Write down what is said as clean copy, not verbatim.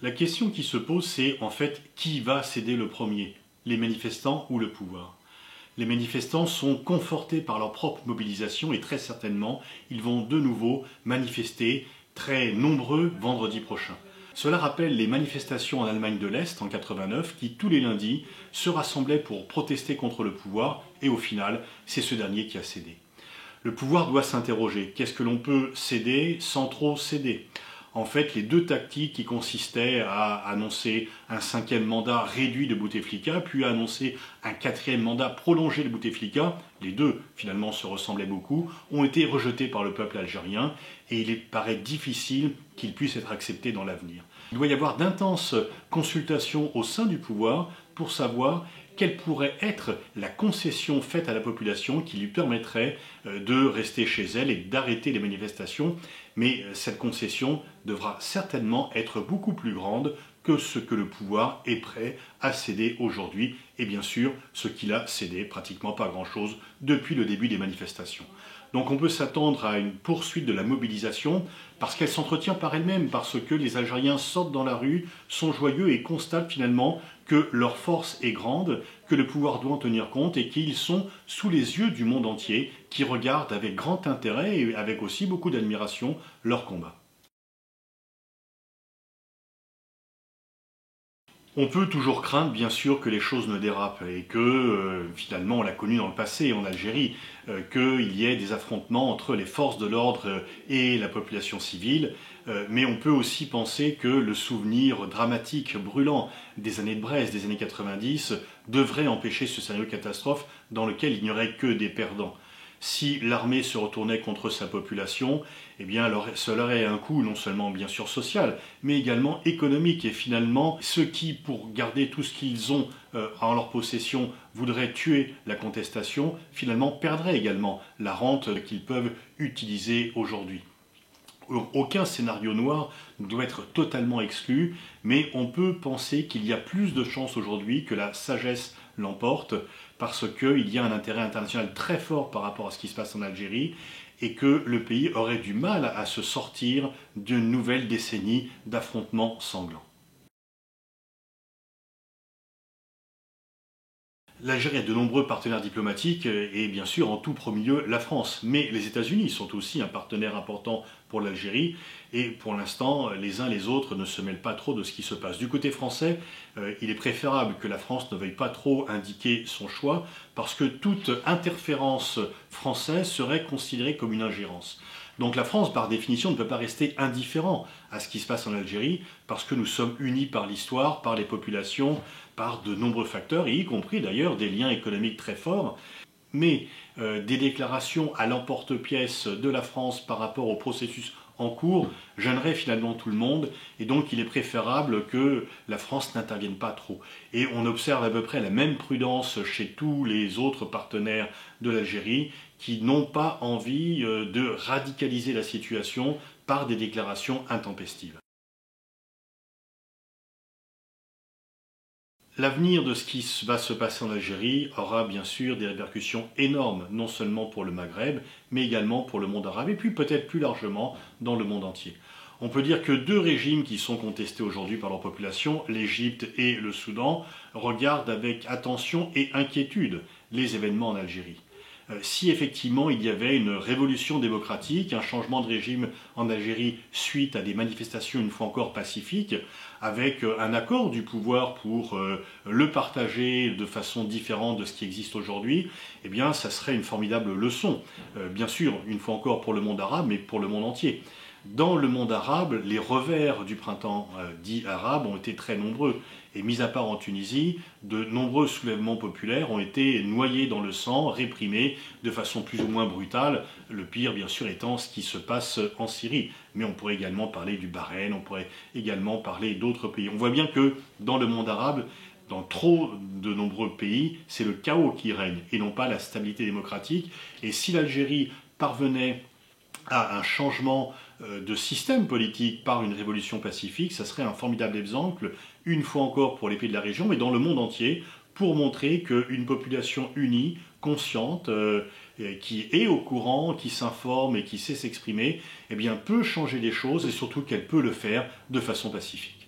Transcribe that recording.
La question qui se pose, c'est en fait qui va céder le premier, les manifestants ou le pouvoir? Les manifestants sont confortés par leur propre mobilisation et très certainement, ils vont de nouveau manifester très nombreux vendredi prochain. Cela rappelle les manifestations en Allemagne de l'Est en 89 qui, tous les lundis, se rassemblaient pour protester contre le pouvoir et au final, c'est ce dernier qui a cédé. Le pouvoir doit s'interroger. Qu'est-ce que l'on peut céder sans trop céder? En fait, les deux tactiques qui consistaient à annoncer un 5e mandat réduit de Bouteflika, puis à annoncer un 4e mandat prolongé de Bouteflika, les deux finalement se ressemblaient beaucoup, ont été rejetées par le peuple algérien et il paraît difficile qu'ils puissent être acceptés dans l'avenir. Il doit y avoir d'intenses consultations au sein du pouvoir pour savoir quelle pourrait être la concession faite à la population qui lui permettrait de rester chez elle et d'arrêter les manifestations. Mais cette concession devra certainement être beaucoup plus grande que ce que le pouvoir est prêt à céder aujourd'hui. Et bien sûr, ce qu'il a cédé, pratiquement pas grand-chose, depuis le début des manifestations. Donc on peut s'attendre à une poursuite de la mobilisation parce qu'elle s'entretient par elle-même, parce que les Algériens sortent dans la rue, sont joyeux et constatent finalement que leur force est grande, que le pouvoir doit en tenir compte et qu'ils sont sous les yeux du monde entier qui regardent avec grand intérêt et avec aussi beaucoup d'admiration leur combat. On peut toujours craindre, bien sûr, que les choses ne dérapent et que, finalement, on l'a connu dans le passé en Algérie, qu'il y ait des affrontements entre les forces de l'ordre et la population civile, mais on peut aussi penser que le souvenir dramatique, brûlant des années de Brest, des années 90, devrait empêcher ce scénario catastrophe dans lequel il n'y aurait que des perdants. Si l'armée se retournait contre sa population, eh bien, cela aurait un coût non seulement bien sûr social, mais également économique. Et finalement, ceux qui, pour garder tout ce qu'ils ont en leur possession, voudraient tuer la contestation, finalement perdraient également la rente qu'ils peuvent utiliser aujourd'hui. Aucun scénario noir ne doit être totalement exclu, mais on peut penser qu'il y a plus de chances aujourd'hui que la sagesse l'emporte, parce qu'il y a un intérêt international très fort par rapport à ce qui se passe en Algérie, et que le pays aurait du mal à se sortir d'une nouvelle décennie d'affrontements sanglants. L'Algérie a de nombreux partenaires diplomatiques et bien sûr en tout premier lieu la France. Mais les États-Unis sont aussi un partenaire important pour l'Algérie et pour l'instant les uns les autres ne se mêlent pas trop de ce qui se passe. Du côté français, il est préférable que la France ne veuille pas trop indiquer son choix parce que toute interférence française serait considérée comme une ingérence. Donc la France, par définition, ne peut pas rester indifférent à ce qui se passe en Algérie parce que nous sommes unis par l'histoire, par les populations, par de nombreux facteurs, et y compris d'ailleurs des liens économiques très forts. Mais des déclarations à l'emporte-pièce de la France par rapport au processus en cours gêneraient finalement tout le monde, et donc il est préférable que la France n'intervienne pas trop. Et on observe à peu près la même prudence chez tous les autres partenaires de l'Algérie, qui n'ont pas envie de radicaliser la situation par des déclarations intempestives. L'avenir de ce qui va se passer en Algérie aura bien sûr des répercussions énormes, non seulement pour le Maghreb, mais également pour le monde arabe, et puis peut-être plus largement dans le monde entier. On peut dire que deux régimes qui sont contestés aujourd'hui par leur population, l'Égypte et le Soudan, regardent avec attention et inquiétude les événements en Algérie. Si effectivement il y avait une révolution démocratique, un changement de régime en Algérie suite à des manifestations une fois encore pacifiques, avec un accord du pouvoir pour le partager de façon différente de ce qui existe aujourd'hui, eh bien ça serait une formidable leçon. Bien sûr, une fois encore pour le monde arabe, mais pour le monde entier. Dans le monde arabe, les revers du printemps dit arabe ont été très nombreux. Et mis à part en Tunisie, de nombreux soulèvements populaires ont été noyés dans le sang, réprimés de façon plus ou moins brutale. Le pire, bien sûr, étant ce qui se passe en Syrie. Mais on pourrait également parler du Bahreïn, on pourrait également parler d'autres pays. On voit bien que dans le monde arabe, dans trop de nombreux pays, c'est le chaos qui règne et non pas la stabilité démocratique. Et si l'Algérie parvenait à un changement de système politique par une révolution pacifique, ça serait un formidable exemple, une fois encore pour les pays de la région, mais dans le monde entier, pour montrer qu'une population unie, consciente, qui est au courant, qui s'informe et qui sait s'exprimer, eh bien peut changer les choses et surtout qu'elle peut le faire de façon pacifique.